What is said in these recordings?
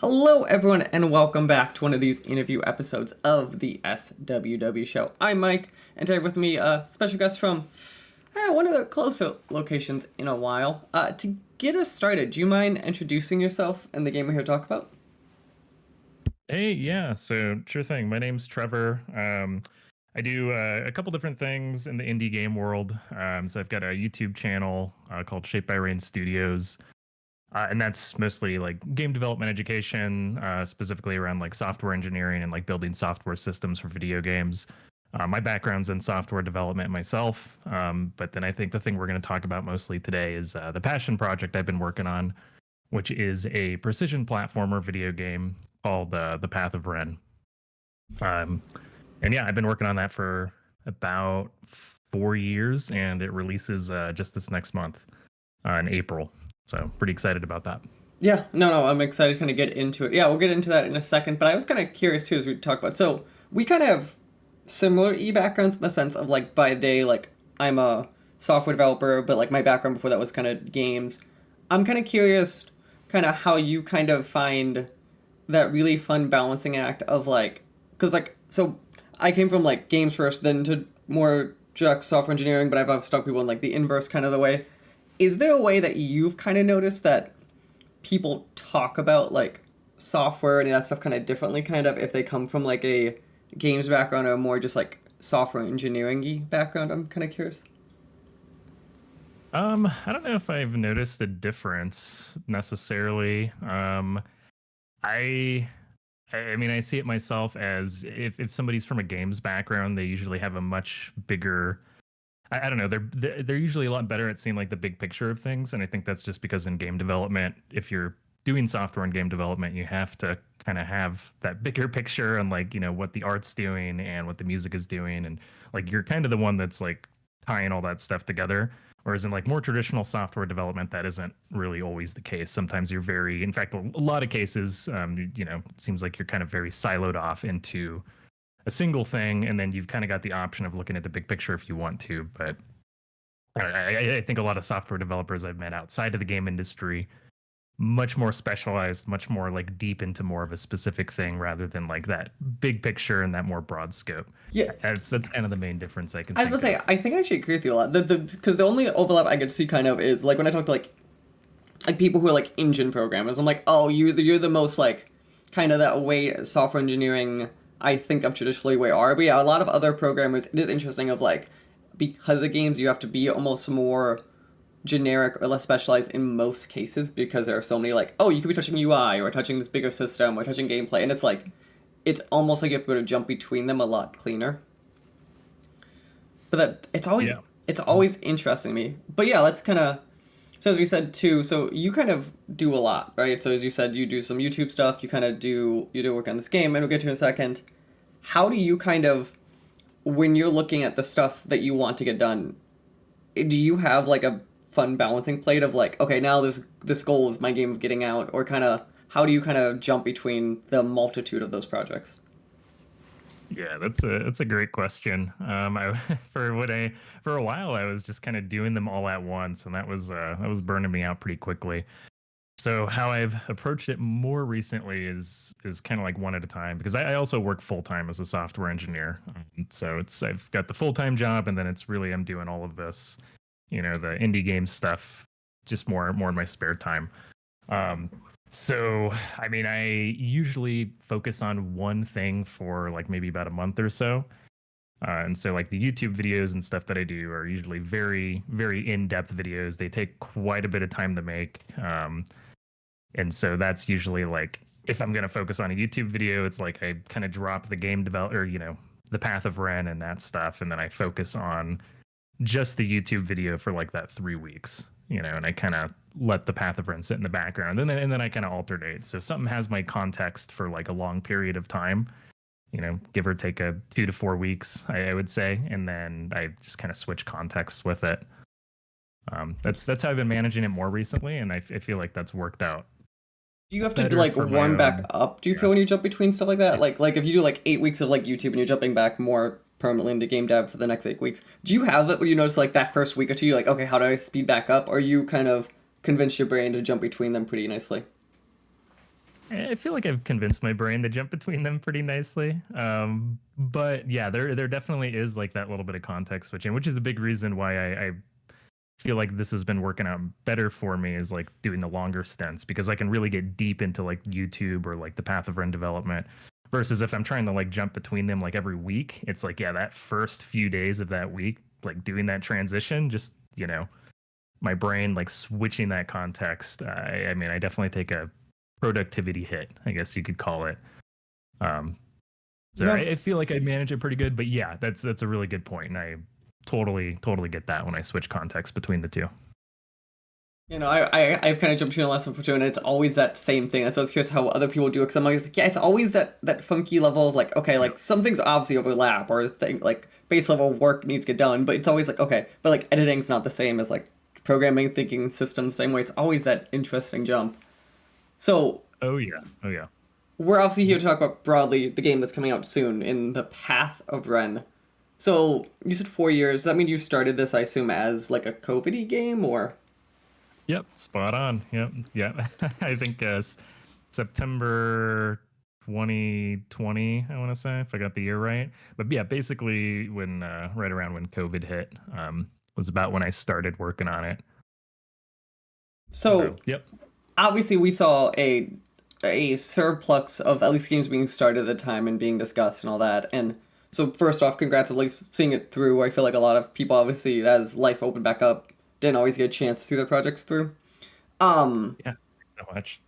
Hello, everyone, and welcome back to one of these interview episodes of the SWW show. I'm Mike, and today with me, a special guest from one of the closer locations in a while. To get us started, do you mind introducing yourself and the game we're here to talk about? Hey, yeah, so sure thing. My name's Trevor. I do a couple different things in the indie game world. So I've got a YouTube channel called Shaped by Rain Studios, and that's mostly like game development education, specifically around like software engineering and like building software systems for video games. My background's in software development myself, but then I think the thing we're going to talk about mostly today is the passion project I've been working on, which is a precision platformer video game called the Path of Ren. Um, and yeah, I've been working on that for about 4 years, and it releases just this next month in April. So pretty excited about that. Yeah, no, I'm excited to kind of get into it. Yeah, we'll get into that in a second, but I was kind of curious too as we talk about. So we kind of have similar backgrounds in the sense of like by day, like I'm a software developer, but like my background before that was kind of games. I'm kind of curious, kind of how you kind of find that really fun balancing act of like, because like, so I came from like games first, then to more direct software engineering, but I've stuck people in like the inverse kind of the way. Is there a way that you've kind of noticed that people talk about like software and that stuff kind of differently, kind of if they come from like a games background or more just like software engineering background? I'm kind of curious. I don't know if I've noticed a difference necessarily. I I mean, I see it myself as if somebody's from a games background, they usually have a much bigger. I don't know. They're usually a lot better at seeing like the big picture of things, and I think that's just because in game development, if you're doing software and game development, you have to kind of have that bigger picture on like what the art's doing and what the music is doing, and like you're kind of the one that's like tying all that stuff together. Whereas in like more traditional software development, that isn't really always the case. Sometimes you're very, in fact, a lot of cases, it seems like you're kind of very siloed off into a single thing, and then you've kind of got the option of looking at the big picture if you want to. But I think a lot of software developers I've met outside of the game industry much more specialized, much more like deep into more of a specific thing rather than like that big picture and that more broad scope. Yeah, That's kind of the main difference I can I was think gonna of. say I think I actually agree with you a lot. The because the only overlap I could see kind of is like when I talk to like people who are like engine programmers. I'm like, oh, you're the most like kind of that way software engineering I think of traditionally way are. But yeah, a lot of other programmers. It is interesting of like because of games you have to be almost more generic or less specialized in most cases because there are so many like, oh, you could be touching UI or touching this bigger system or touching gameplay, and it's like it's almost like you have to be able to jump between them a lot cleaner. But that Yeah. it's always interesting to me. But yeah, let's kind of, so as we said too, so you kind of do a lot, right? So as you said, you do some YouTube stuff, you do work on this game, and we'll get to in a second. How do you kind of, when you're looking at the stuff that you want to get done, do you have like a fun balancing plate of like, okay, now this goal is my game of getting out, or kind of how do you kind of jump between the multitude of those projects? Yeah, that's a great question. For a while I was just kind of doing them all at once, and that was burning me out pretty quickly. So how I've approached it more recently is kind of like one at a time because I also work full time as a software engineer. So it's I've got the full time job, and then it's really I'm doing all of this, the indie game stuff, just more in my spare time. Um, so, I mean, I usually focus on one thing for like maybe about a month or so. And so, like the YouTube videos and stuff that I do are usually very, very in depth videos. They take quite a bit of time to make. And so, that's usually like if I'm going to focus on a YouTube video, it's like I kind of drop the game developer, the Path of Ren and that stuff. And then I focus on just the YouTube video for like that 3 weeks, and I kind of let the Path of Ren sit in the background, and then I kind of alternate. So something has my context for like a long period of time, give or take a 2 to 4 weeks, I would say, and then I just kind of switch contexts with it. That's how I've been managing it more recently, and I feel like that's worked out Do you have to better like for my warm back own. up? Do you Yeah. feel when you jump between stuff like that? Like if you do like 8 weeks of like YouTube and you're jumping back more permanently into game dev for the next 8 weeks, do you have it where you notice like that first week or two, you're like, okay, how do I speed back up? Or you kind of convince your brain to jump between them pretty nicely? I feel like I've convinced my brain to jump between them pretty nicely. But yeah, there definitely is like that little bit of context switching, which is the big reason why I feel like this has been working out better for me is like doing the longer stints because I can really get deep into like YouTube or like the Path of Ren development versus if I'm trying to like jump between them like every week, it's like, yeah, that first few days of that week, like doing that transition, just, my brain like switching that context. I mean, I definitely take a productivity hit, I guess you could call it. Um, so No, I feel like I manage it pretty good, but yeah, that's a really good point, and I totally get that when I switch context between the two. I've kind of jumped between a lesson for two, and it's always that same thing. That's why I was curious how other people do it. Because I'm always like, yeah, it's always that funky level of like, okay, like some things obviously overlap, or like base level work needs to get done, but it's always like, okay, but like editing's not the same as like programming, thinking systems, same way. It's always that interesting jump. So Oh yeah, oh yeah. we're obviously here to talk about broadly the game that's coming out soon in the Path of Ren. So you said 4 years. Does that mean you started this, I assume, as like a COVID game, or? Yep, spot on. Yep, yeah. I think September 2020, I want to say, if I got the year right. But yeah, basically when right around when COVID hit, was about when I started working on it. So So yep. obviously we saw a surplus of at least games being started at the time and being discussed and all that. And so first off, congrats at least seeing it through. I feel like a lot of people obviously as life opened back up didn't always get a chance to see their projects through. Um, Yeah, so much.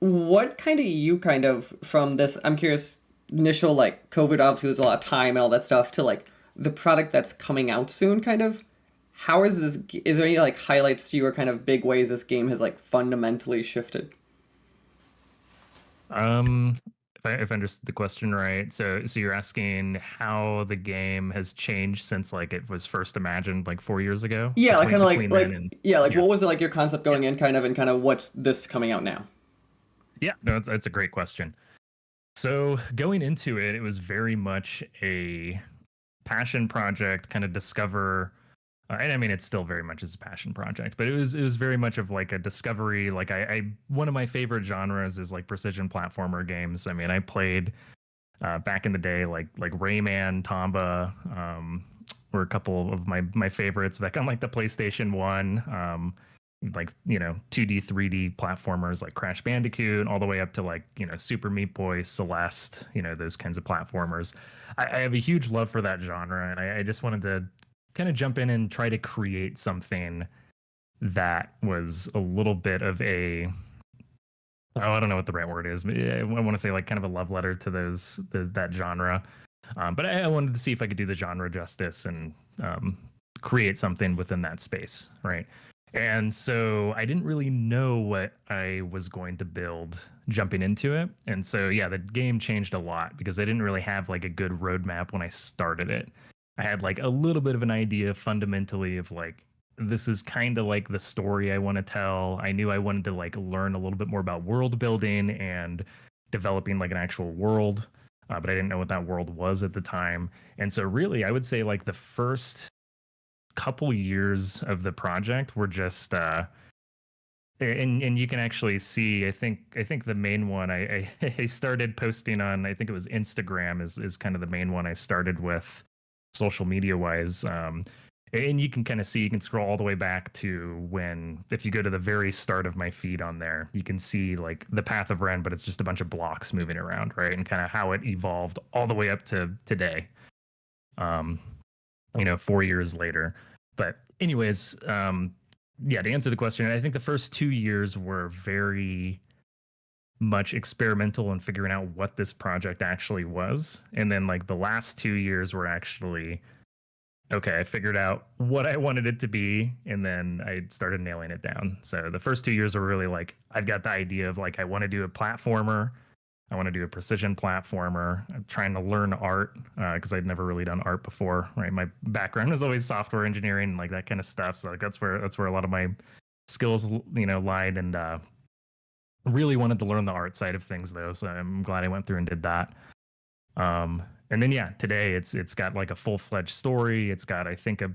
what kind of from this? I'm curious. Initial like COVID obviously was a lot of time and all that stuff to like the product that's coming out soon. Kind of. How is this? Is there any like highlights to you or kind of big ways this game has like fundamentally shifted? If I understood the question right, so you're asking how the game has changed since like it was first imagined like 4 years ago Yeah, like kind of between then like and yeah, like yeah. what was it like your concept Yeah. going in kind of and what's this coming out now? Yeah, no, it's a great question. So going into it, it was very much a passion project, kind of discover. And I mean, it still very much is a passion project, but it was very much of like a discovery. Like I one of my favorite genres is like precision platformer games. I mean, I played back in the day like Rayman, Tomba, were a couple of my favorites back on like the PlayStation One. Like 2D 3D platformers like Crash Bandicoot all the way up to like Super Meat Boy, Celeste, those kinds of platformers. I have a huge love for that genre, and I just wanted to kind of jump in and try to create something that was a little bit of a, I don't know what the right word is, but I want to say like kind of a love letter to those that genre. But I wanted to see if I could do the genre justice and create something within that space, right? And so I didn't really know what I was going to build jumping into it. And so yeah, the game changed a lot because I didn't really have like a good roadmap when I started it. I had like a little bit of an idea fundamentally of like this is kind of like the story I want to tell. I knew I wanted to like learn a little bit more about world building and developing like an actual world, but I didn't know what that world was at the time. And so really, I would say like the first couple years of the project were just and you can actually see I think the main one I started posting on, I think it was Instagram is kind of the main one I started with social media wise. And you can kind of see, you can scroll all the way back to when, if you go to the very start of my feed on there, you can see like the Path of Ren, but it's just a bunch of blocks moving around, right? And kind of how it evolved all the way up to today. Um, 4 years later. But anyways, yeah, to answer the question, I think the first 2 years were very much experimental in figuring out what this project actually was. And then like the last 2 years were actually, okay, I figured out what I wanted it to be, and then I started nailing it down. So the first 2 years were really like, I've got the idea of like, I want to do a platformer. I want to do a precision platformer. I'm trying to learn art because I'd never really done art before. Right, my background is always software engineering and like that kind of stuff. So like that's where a lot of my skills lied, and really wanted to learn the art side of things though. So I'm glad I went through and did that. And then yeah, today it's got like a full-fledged story. It's got, I think, a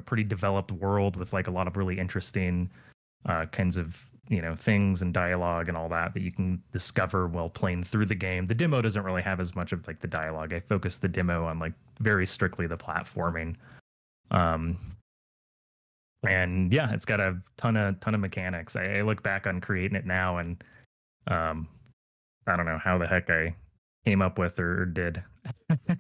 pretty developed world with like a lot of really interesting kinds of things and dialogue and all that you can discover while playing through the game. The demo doesn't really have as much of like the dialogue. I focused the demo on like very strictly the platforming. Um, and yeah, it's got a ton of mechanics. I look back on creating it now, and um, I don't know how the heck I came up with or did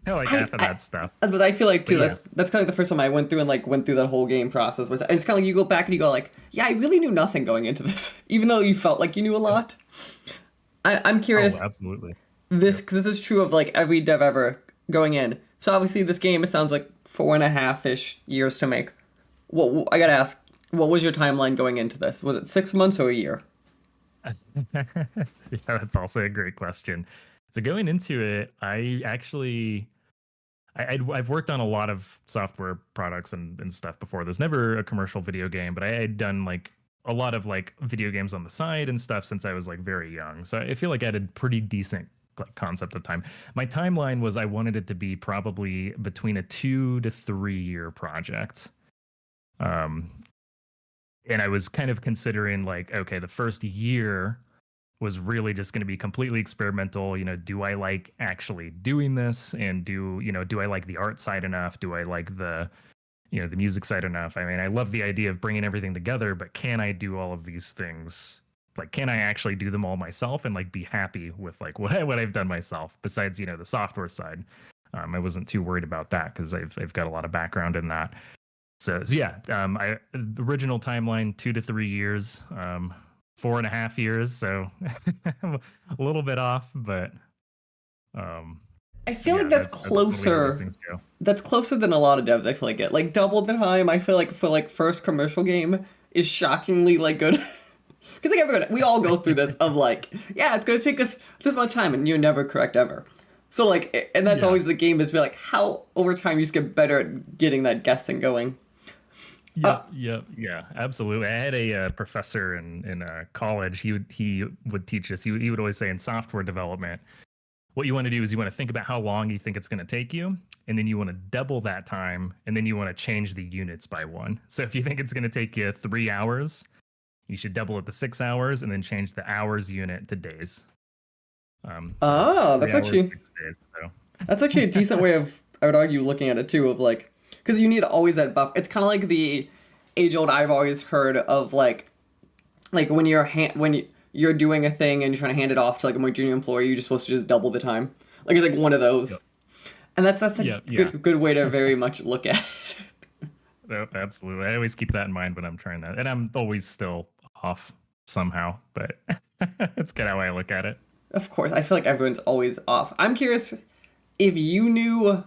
like half of I that stuff. but I feel like But too yeah, that's kind of the first time I went through and like went through that whole game process. And it's kind of like you go back and you go like, yeah, I really knew nothing going into this, even though you felt like you knew a lot. I'm oh, curious absolutely. this Yep. because this is true of like every dev ever going in. So obviously this game it sounds like 4.5-ish years to make. What I gotta ask, what was your timeline going into this? Was it 6 months or a year? Yeah, that's also a great question. So going into it, I actually I've worked on a lot of software products and stuff before. There's never a commercial video game, but I had done like a lot of like video games on the side and stuff since I was like very young. So I feel like I had a pretty decent like concept of time. My timeline was I wanted it to be probably between a 2 to 3 year project. Um, and I was kind of considering like, okay, the first year was really just going to be completely experimental. Do I like actually doing this? And do I like the art side enough? Do I like the music side enough? I mean, I love the idea of bringing everything together, but can I do all of these things? Like, can I actually do them all myself and like be happy with like what I've done myself besides, the software side? I wasn't too worried about that because I've got a lot of background in that. So yeah, the original timeline 2 to 3 years, 4.5 years. So a little bit off, but um, I feel like yeah, that's totally how these things go. That's closer than a lot of devs I feel like get. Like double the time I feel like for like first commercial game is shockingly like good. Because like everyone, we all go through this of like, yeah, it's gonna take us this much time, and you're never correct ever. So like, and that's Yeah. always the game is be like how over time you just get better at getting that guessing going. Uh, Yeah, absolutely. I had a professor in college. He would teach us. He would always say in software development, what you want to do is you want to think about how long you think it's going to take you, and then you want to double that time, and then you want to change the units by one. So if you think it's going to take you 3 hours, you should double it to 6 hours, and then change the hours unit to days. So oh, three hours, 6 days. So that's actually a decent way of I would argue looking at it too of like because you need always that buff. It's kind of like the age old I've always heard of like when you're doing a thing and you're trying to hand it off to like a more junior employee, you're just supposed to just double the time. Like it's like one of yep, those, and that's a yeah. good way to very much look at it. No, absolutely. I always keep that in mind when I'm trying that, and I'm always still off somehow, but it's kind of how I look at it. Of course, I feel like everyone's always off. I'm curious if you knew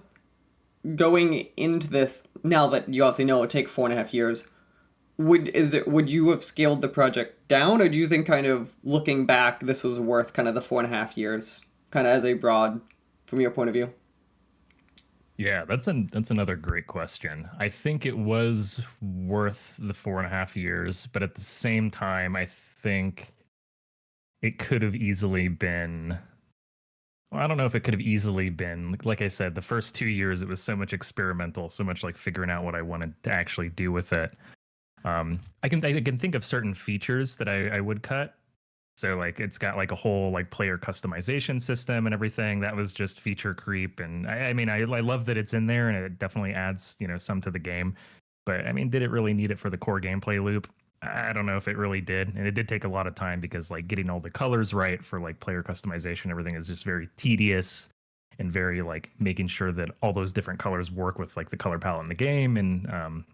going into this now that you obviously know it would take 4.5 years. Would you have scaled the project down, or do you think kind of looking back this was worth kind of the 4.5 years, kind of as a broad from your point of view? Yeah, that's another great question. I think it was worth the 4.5 years, but at the same time, I think it could have easily been. Well, I don't know if it could have easily been. Like I said, the first 2 years, it was so much experimental, so much like figuring out what I wanted to actually do with it. I can think of certain features that I would cut. So like it's got like a whole like player customization system and everything. That was just feature creep. And I mean I love that it's in there and it definitely adds, some to the game. But I mean, did it really need it for the core gameplay loop? I don't know if it really did. And it did take a lot of time because like getting all the colors right for like player customization, everything is just very tedious and very like making sure that all those different colors work with like the color palette in the game and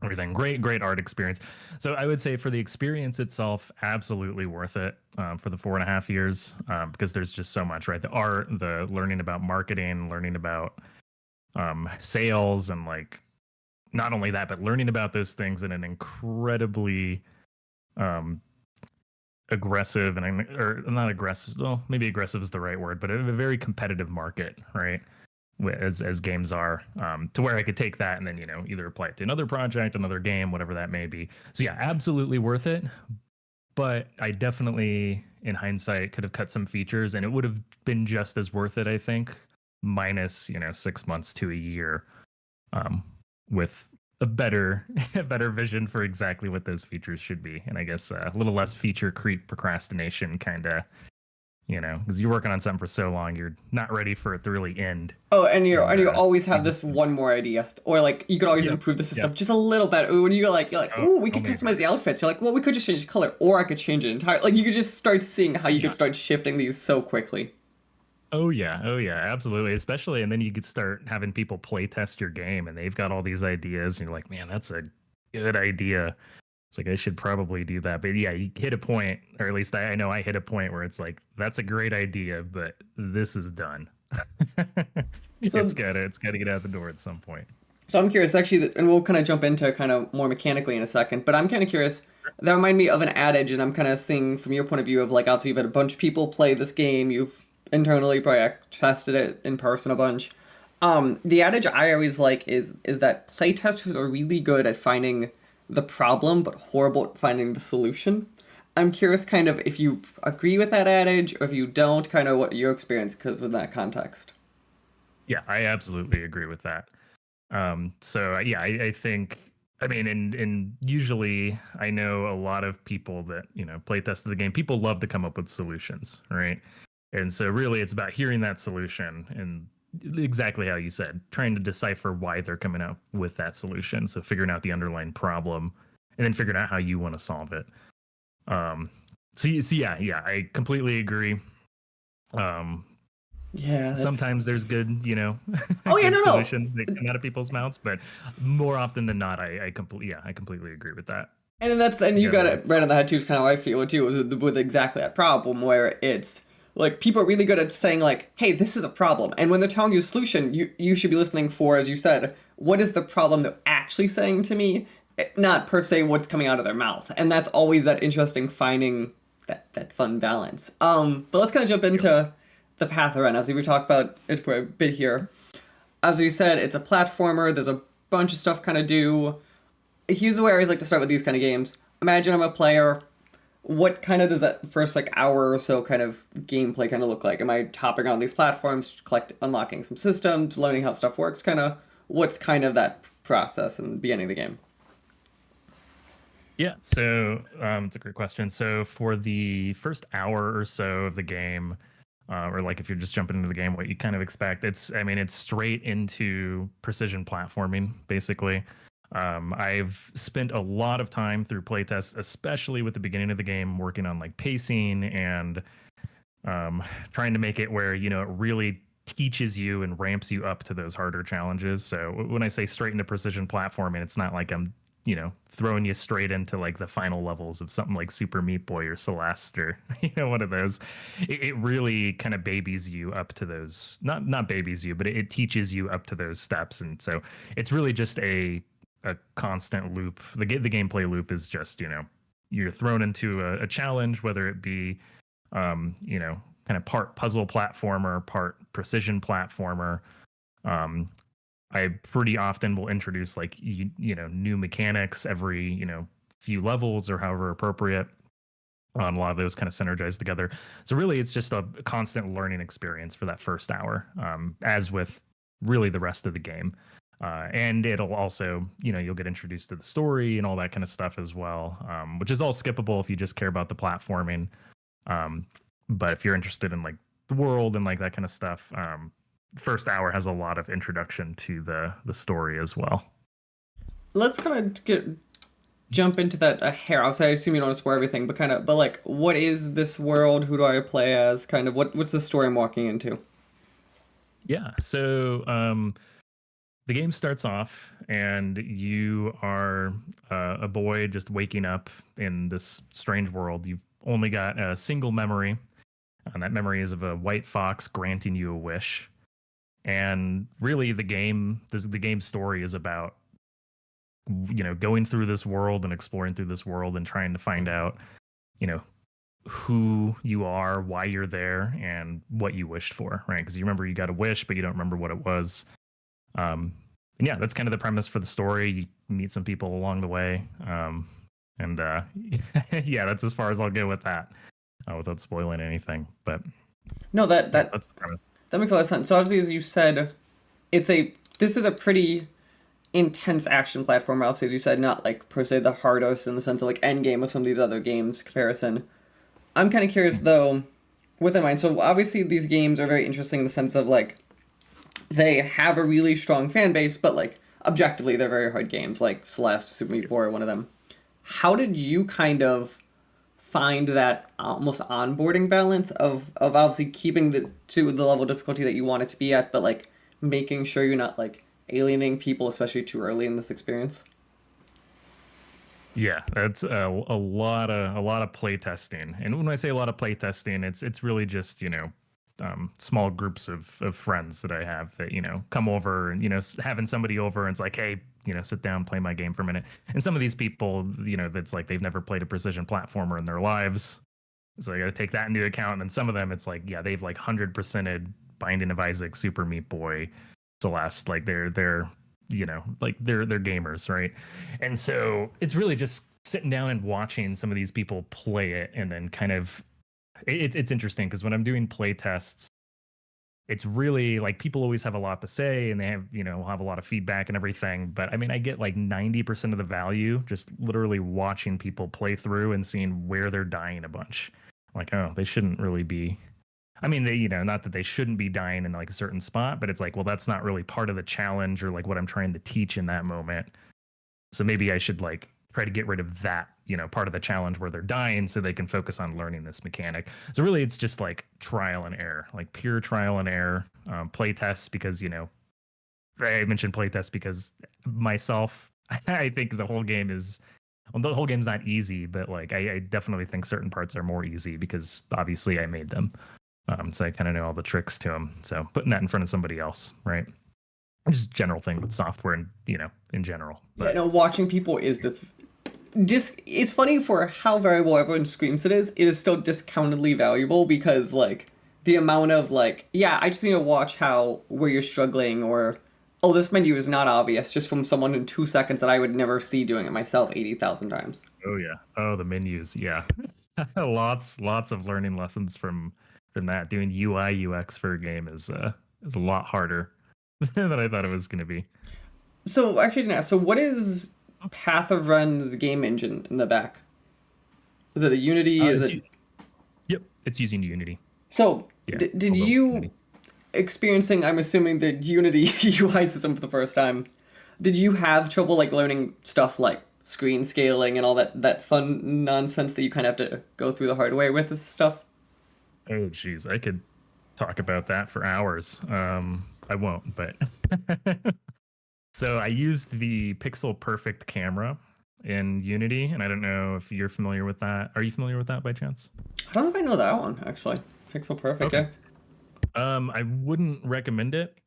everything. Great art experience. So I would say for the experience itself, absolutely worth it for the 4.5 years because there's just so much, right? The art, the learning about marketing, learning about sales, and like not only that, but learning about those things in an incredibly um, aggressive or not aggressive. Well, maybe aggressive is the right word, but a very competitive market, right? As games are, to where I could take that and then either apply it to another project, another game, whatever that may be. So yeah, absolutely worth it. But I definitely, in hindsight, could have cut some features, and it would have been just as worth it, I think, minus 6 months to a year, um, with a better a better vision for exactly what those features should be, and I guess a little less feature creep procrastination, kind of, because you're working on something for so long, you're not ready for it to really end, Oh, and and you always you have just this one more idea, or like you could always yep, improve the yep. system just a little bit. When you're like, Oh, ooh, we tell could me about customize it. the outfits. You're like, well, we could just change the color, or I could change it entirely. Like you could just start seeing how you Yeah. could start shifting these so quickly. Oh yeah, absolutely. Especially, and then you could start having people play test your game, and they've got all these ideas, and you're like, man, that's a good idea. It's like I should probably do that. But yeah, you hit a point, or at least I know I hit a point where it's like, that's a great idea, but this is done. So It's gotta get out the door at some point. So I'm curious, actually, and we'll kind of jump into kind of more mechanically in a second, but I'm kind of curious. That reminded me of an adage, and I'm kind of seeing from your point of view of like, obviously, you've had a bunch of people play this game, you've internally probably tested it in person a bunch. The adage I always like is that playtesters are really good at finding the problem, but horrible at finding the solution. I'm curious, kind of, if you agree with that adage, or if you don't, kind of what your experience could in that context. Yeah, I absolutely agree with that. So yeah, I think, I mean, and usually I know a lot of people that, play test the game. People love to come up with solutions, right? And so really it's about hearing that solution and exactly how you said, trying to decipher why they're coming up with that solution. So figuring out the underlying problem and then figuring out how you want to solve it. Um, so yeah, I completely agree. Um, Yeah, that's. Sometimes there's good, Oh yeah, good no, no. solutions that come out of people's mouths, but more often than not, I completely agree with that. And then You you got got a it right on the head too. Is kind of how I feel too. With exactly that problem where it's like people are really good at saying like, "Hey, this is a problem," and when they're telling you a solution, you should be listening for, as you said, what is the problem they're actually saying to me, not per se what's coming out of their mouth. And that's always that interesting finding that fun balance. But let's kind of jump yep. into the Path of Ren. As we talked about it for a bit here. As we said, it's a platformer. There's a bunch of stuff kind of do. Here's the way I always like to start with these kind of games. Imagine I'm a player. What kind of does that first like hour or so kind of gameplay kind of look like? Am I hopping on these platforms, unlocking some systems, learning how stuff works? Kind of what's kind of that process in the beginning of the game? Yeah, so it's a great question. So for the first hour or so of the game, or like if you're just jumping into the game, what you kind of expect, it's straight into precision platforming, basically. I've spent a lot of time through playtests, especially with the beginning of the game, working on like pacing and trying to make it where, it really teaches you and ramps you up to those harder challenges. So when I say straight into precision platforming, it's not like I'm throwing you straight into like the final levels of something like Super Meat Boy or Celeste or one of those. It really kind of babies you up to those, not babies you, but it teaches you up to those steps. And so it's really just a constant loop. The gameplay loop is just, you're thrown into a challenge, whether it be kind of part puzzle platformer, part precision platformer. um I pretty often will introduce like new mechanics every few levels or however appropriate. A lot of those kind of synergize together. So really, it's just a constant learning experience for that first hour, as with really the rest of the game. And it'll also, you'll get introduced to the story and all that kind of stuff as well, which is all skippable if you just care about the platforming. Um, but if you're interested in like the world and like that kind of stuff, first hour has a lot of introduction to the story as well. Let's kind of jump into that a hair. Obviously, I assume you don't want to spoil everything, but but like, what is this world? Who do I play as? Kind of what's the story I'm walking into? Yeah. So the game starts off, and you are a boy just waking up in this strange world. You've only got a single memory, and that memory is of a white fox granting you a wish. And really, the game story is about going through this world and exploring through this world and trying to find out you know who you are, why you're there, and what you wished for, right? Because you remember you got a wish, but you don't remember what it was. And yeah, that's kind of the premise for the story. You meet some people along the way, and yeah, that's as far as I'll go with that, without spoiling anything. But No, yeah, that's the premise. that makes a lot of sense. So obviously, as you said, this is a pretty intense action platformer, obviously, as you said, not like per se the hardest in the sense of like end game of some of these other games comparison. I'm kind of curious though, with in mind. So obviously these games are very interesting in the sense of like they have a really strong fan base, but like objectively they're very hard games. Like Celeste, Super Meat Boy, are one of them. How did you kind of find that almost onboarding balance of obviously keeping the to the level of difficulty that you want it to be at, but like making sure you're not like alienating people, especially too early in this experience? Yeah, that's a lot of play testing. And when I say a lot of play testing, it's really just, small groups of friends that I have that, come over and, having somebody over and it's like, hey, sit down, play my game for a minute. And some of these people, that's like they've never played a precision platformer in their lives. So I got to take that into account. And then some of them, it's like, yeah, they've like 100%ed Binding of Isaac, Super Meat Boy, Celeste. Like they're gamers, right? And so it's really just sitting down and watching some of these people play it, and then kind of it's interesting because when I'm doing play tests, it's really like people always have a lot to say and they have have a lot of feedback and everything. But I mean, I get like 90% of the value just literally watching people play through and seeing where they're dying a bunch. Like, oh, they shouldn't really be. I mean, they, not that they shouldn't be dying in like a certain spot, but it's like, well, that's not really part of the challenge or like what I'm trying to teach in that moment. So maybe I should like try to get rid of that, part of the challenge where they're dying so they can focus on learning this mechanic. So really it's just like trial and error, like pure trial and error, play tests because, I mentioned play tests because myself, I think the whole game is, well, the whole game's not easy, but like I definitely think certain parts are more easy because obviously I made them. So I kind of know all the tricks to them. So putting that in front of somebody else, right? Just general thing with software and, in general. But Yeah, no, watching people is this it's funny for how valuable everyone screams it is still discountedly valuable because like the amount of like, yeah, I just need to watch how where you're struggling or oh, this menu is not obvious just from someone in 2 seconds that I would never see doing it myself 80,000 times. oh yeah. Oh, the menus, yeah. lots of learning lessons from that. Doing UI UX for a game is a lot harder than I thought it was going to be. So actually, now, so what is Path of Ren's game engine in the back? Is it a Unity? Is it? Yep, it's using Unity. So Yeah, did you Unity. experiencing? I'm assuming the Unity UI system for the first time. Did you have trouble like learning stuff like screen scaling and all that fun nonsense that you kind of have to go through the hard way with this stuff? Oh geez, I could talk about that for hours. I won't, but so I used the Pixel Perfect camera in Unity, and I don't know if you're familiar with that. Are you familiar with that by chance? I don't know if I know that one actually. Pixel Perfect, Okay. yeah. I wouldn't recommend it.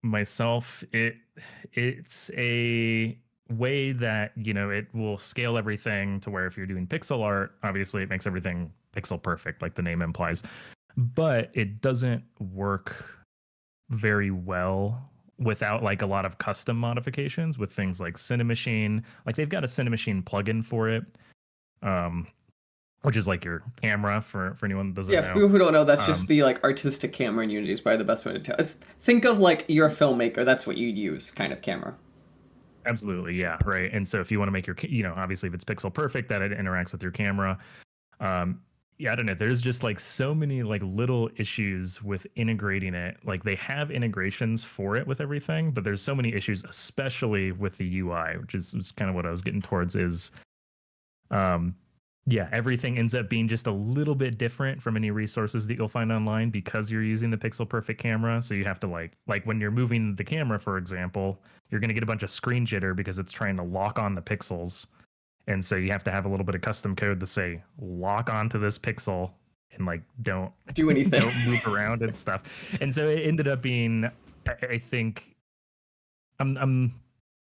Myself, it's a way that it will scale everything to where if you're doing pixel art, obviously it makes everything pixel perfect, like the name implies, but it doesn't work very well without like a lot of custom modifications with things like Cinemachine. Like they've got a Cinemachine plugin for it, um, which is like your camera for anyone that doesn't Yeah, know. for people who don't know, that's just the like artistic camera in Unity is probably the best way to tell. It's think of like you're a filmmaker, that's what you'd use kind of camera. Absolutely, yeah, right. And so if you want to make your, obviously if it's pixel perfect, that it interacts with your camera. Yeah, I don't know. There's just like so many like little issues with integrating it. Like they have integrations for it with everything, but there's so many issues, especially with the UI, which is kind of what I was getting towards. Is yeah, everything ends up being just a little bit different from any resources that you'll find online because you're using the pixel perfect camera. So you have to like when you're moving the camera, for example, you're going to get a bunch of screen jitter because it's trying to lock on the pixels. And so you have to have a little bit of custom code to say lock onto this pixel and like don't Do anything. don't move around and stuff. And so it ended up being, I think, I'm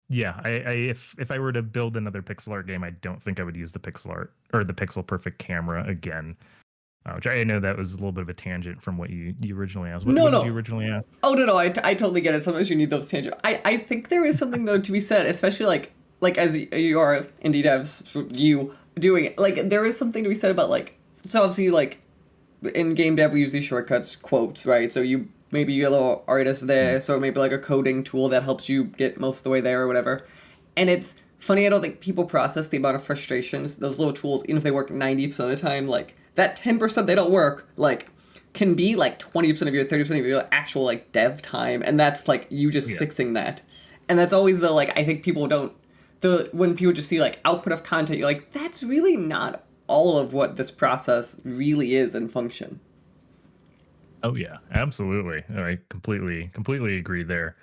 yeah. If I were to build another pixel art game, I don't think I would use the pixel art or the pixel perfect camera again. Which I know that was a little bit of a tangent from what you originally asked. What did you originally ask? Oh no, I totally get it. Sometimes you need those tangents. I think there is something though to be said, especially like as you are indie devs, you doing it. Like there is something to be said about like so obviously like in game dev we use these shortcuts quotes, right? So you maybe you're a little artist there, so maybe like a coding tool that helps you get most of the way there or whatever. And it's funny, I don't think people process the amount of frustrations those little tools, even if they work 90% of the time, like that 10% they don't work, like can be like 20% of your 30% of your actual like dev time, and that's like you just Yeah. fixing that. And that's always the like I think people don't the when people just see like output of content, you're like, that's really not all of what this process really is and function. Oh yeah, absolutely. I completely agree there.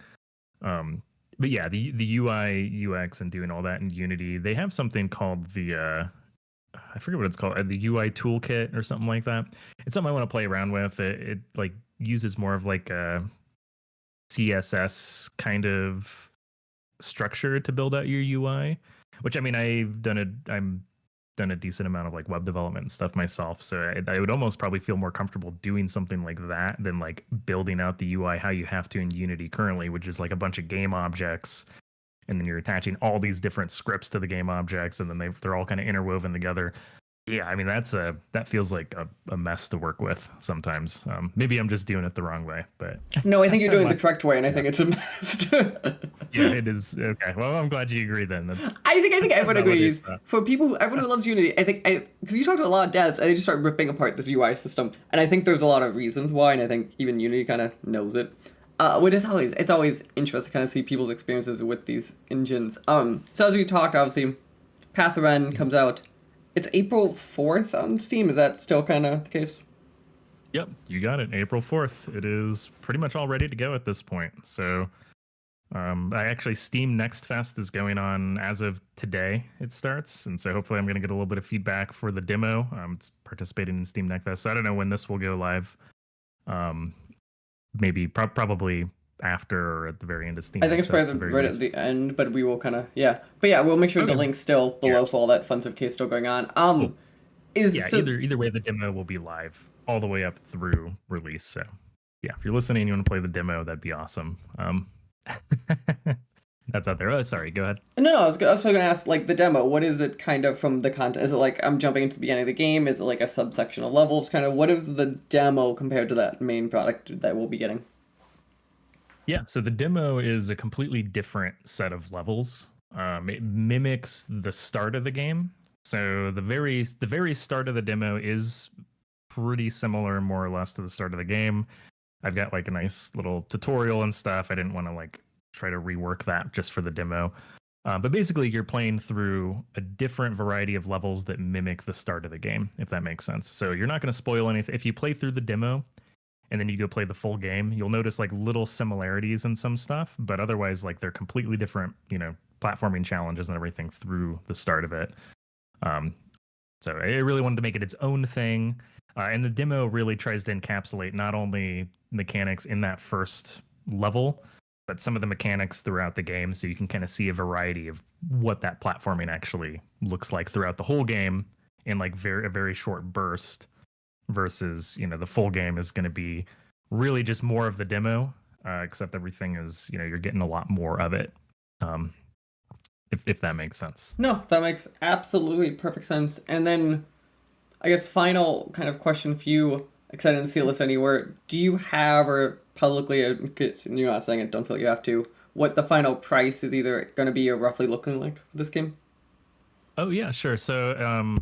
Um, but yeah, the UI UX and doing all that in Unity, they have something called the I forget what it's called, the UI toolkit or something like that. It's something I want to play around with. It like uses more of like a CSS kind of structure to build out your UI, which I mean I'm done a decent amount of like web development and stuff myself, so I would almost probably feel more comfortable doing something like that than like building out the UI how you have to in Unity currently, which is like a bunch of game objects, and then you're attaching all these different scripts to the game objects, and then they're all kind of interwoven together. Yeah, I mean that feels like a mess to work with sometimes. Maybe I'm just doing it the wrong way, but No, I think you're doing the my- correct way, and I yeah, think it's a mess. yeah, it is okay. Well, I'm glad you agree then. That's I think everyone agrees. validates that. For people, everyone who loves Unity, I think because you talk to a lot of devs, and they just start ripping apart this UI system, and I think there's a lot of reasons why, and I think even Unity kind of knows it. Which is always it's always interesting to kind of see people's experiences with these engines. So as we talked, obviously, Path of Ren comes out. It's April 4th on Steam. Is that still kind of the case? Yep, you got it. April 4th. It is pretty much all ready to go at this point. So, I actually Steam Next Fest is going on as of today. It starts, and so hopefully I'm going to get a little bit of feedback for the demo. It's participating in Steam Next Fest, so I don't know when this will go live. Um, maybe probably after or at the very end of Steam I think Next it's Fest, probably the very right at least. the end, but we will kind of yeah. But yeah, we'll make sure the Okay. link's still below Yeah. for all that fun stuff case still going on. Cool. Is Yeah, so either way, the demo will be live all the way up through release. So, yeah, if you're listening and you want to play the demo, that'd be awesome. That's out there. Oh, sorry. Go ahead. no, I was also going to ask like the demo. What is it kind of from the content? Is it like I'm jumping into the beginning of the game? Is it like a subsection of levels? Kind of what is the demo compared to that main product that we'll be getting? Yeah, so the demo is a completely different set of levels. It mimics the start of the game. So the very start of the demo is pretty similar, more or less, to the start of the game. I've got like a nice little tutorial and stuff. I didn't want to like try to rework that just for the demo. But basically, you're playing through a different variety of levels that mimic the start of the game, if that makes sense. So you're not going to spoil anything. If you play through the demo and then you go play the full game, you'll notice like little similarities in some stuff, but otherwise, like they're completely different, platforming challenges and everything through the start of it. Um, so I really wanted to make it its own thing. And the demo really tries to encapsulate not only mechanics in that first level, but some of the mechanics throughout the game, so you can kind of see a variety of what that platforming actually looks like throughout the whole game in like a very short burst, versus the full game is going to be really just more of the demo, except everything is you're getting a lot more of it. Um, if that makes sense. No, that makes absolutely perfect sense. And then I guess final kind of question for you, because I didn't see it listed anywhere. Do you have or publicly, you're not saying it, don't feel like you have to, what the final price is either going to be or roughly looking like for this game? Oh yeah, sure. So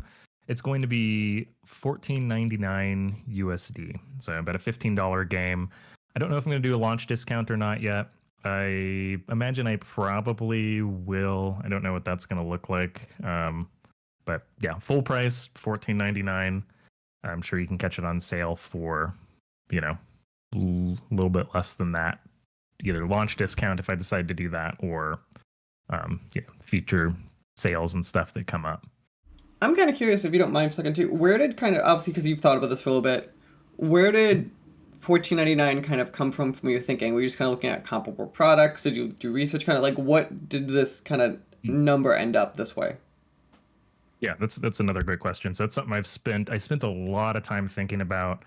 it's going to be $14.99 USD. So about a $15 game. I don't know if I'm going to do a launch discount or not yet. I imagine I probably will. I don't know what that's going to look like. But yeah, full price, $14.99. I'm sure you can catch it on sale for, a little bit less than that. Either launch discount if I decide to do that, or feature sales and stuff that come up. I'm kind of curious if you don't mind for a second too. Where did kind of obviously because you've thought about this for a little bit, where did 14.99 kind of come from your thinking? Were you just kind of looking at comparable products? Did you do research? Kind of like what did this kind of number end up this way? Yeah, that's another great question. So it's something I spent a lot of time thinking about.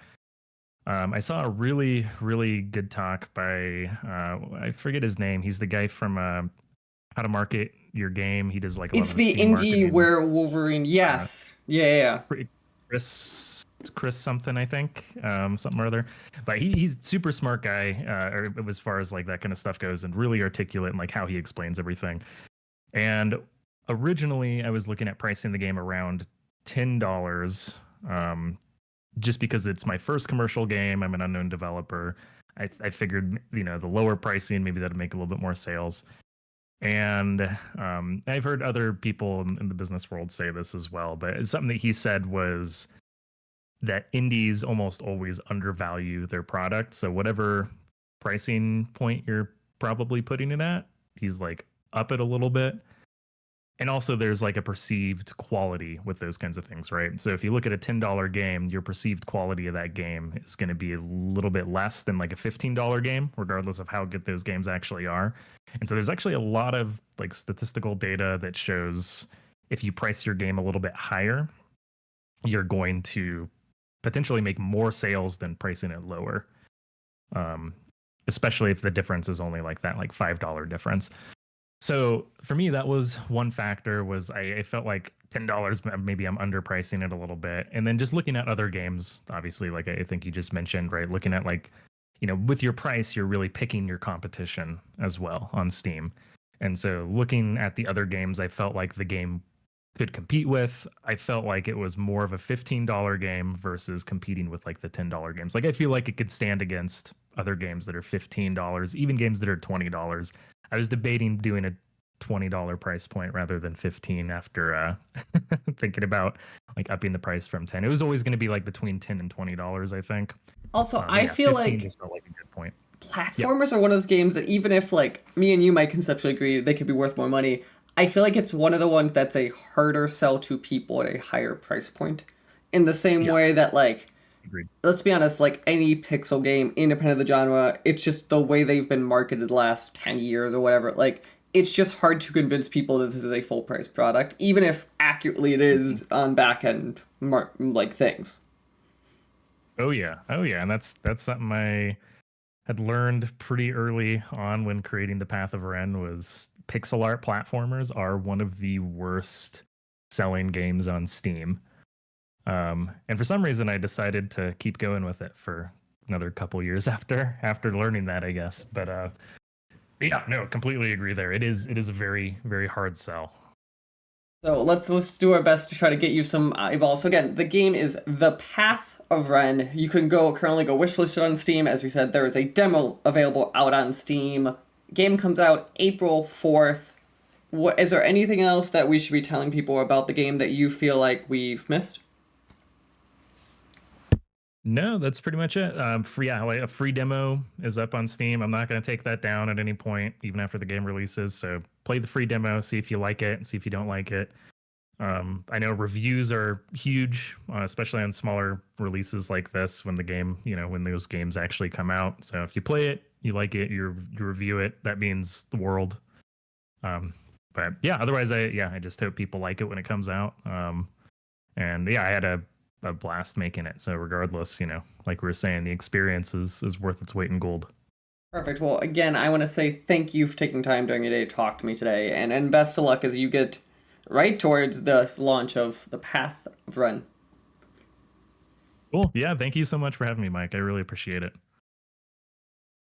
I saw a really, really good talk by I forget his name. He's the guy from How to Market Your Game. He does like a lot It's of the the Steam indie marketing. where Wolverine. Yes. Yeah. Chris Chris something, I think, something or other. But he's super smart guy, or as far as like that kind of stuff goes, and really articulate in like how he explains everything. And originally, I was looking at pricing the game around $10, just because it's my first commercial game. I'm an unknown developer. I figured, the lower pricing, maybe that'd make a little bit more sales. And I've heard other people in the business world say this as well, but something that he said was that indies almost always undervalue their product. So whatever pricing point you're probably putting it at, he's like up it a little bit. And also there's like a perceived quality with those kinds of things, right? So if you look at a $10 game, your perceived quality of that game is going to be a little bit less than like a $15 game, regardless of how good those games actually are. And so there's actually a lot of like statistical data that shows if you price your game a little bit higher, you're going to potentially make more sales than pricing it lower. Especially if the difference is only like that, like $5 difference. So for me, that was one factor. Was I felt like $10, maybe I'm underpricing it a little bit. And then just looking at other games, obviously, like I think you just mentioned, right? Looking at like, with your price, you're really picking your competition as well on Steam. And so looking at the other games, I felt like the game could compete with. I felt like it was more of a $15 game versus competing with like the $10 games. Like I feel like it could stand against other games that are $15, even games that are $20. I was debating doing a $20 price point rather than 15 after thinking about like upping the price from 10. It was always going to be like between 10 and $20, I think. Also, I feel 15 like just felt like a good point. platformers are one of those games that even if like me and you might conceptually agree they could be worth more money, I feel like it's one of the ones that's a harder sell to people at a higher price point. In the same way that like Agreed. let's be honest, like any pixel game, independent of the genre, it's just the way they've been marketed the last 10 years or whatever. Like, it's just hard to convince people that this is a full price product, even if accurately it is on back end like things. Oh yeah, and that's something I had learned pretty early on when creating the Path of Ren was pixel art platformers are one of the worst selling games on Steam. And for some reason, I decided to keep going with it for another couple years after learning that, I guess. But yeah, no, completely agree there. It is a very, very hard sell. So let's do our best to try to get you some eyeballs. So again, the game is The Path of Ren. You can currently go wishlist it on Steam. As we said, there is a demo available out on Steam. Game comes out April 4th. Is there anything else that we should be telling people about the game that you feel like we've missed? No, that's pretty much it. Like a free demo is up on Steam. I'm not going to take that down at any point, even after the game releases. So play the free demo, see if you like it, and see if you don't like it. I know reviews are huge, especially on smaller releases like this when the game, when those games actually come out. So if you play it, you like it, you review it, that means the world. But yeah, otherwise, I just hope people like it when it comes out. And yeah, I had a blast making it. So regardless, like we were saying, the experience is worth its weight in gold. Perfect. Well, again, I want to say thank you for taking time during your day to talk to me today, and best of luck as you get right towards the launch of the Path of Ren. Cool. Yeah, thank you so much for having me, Mike. I really appreciate it.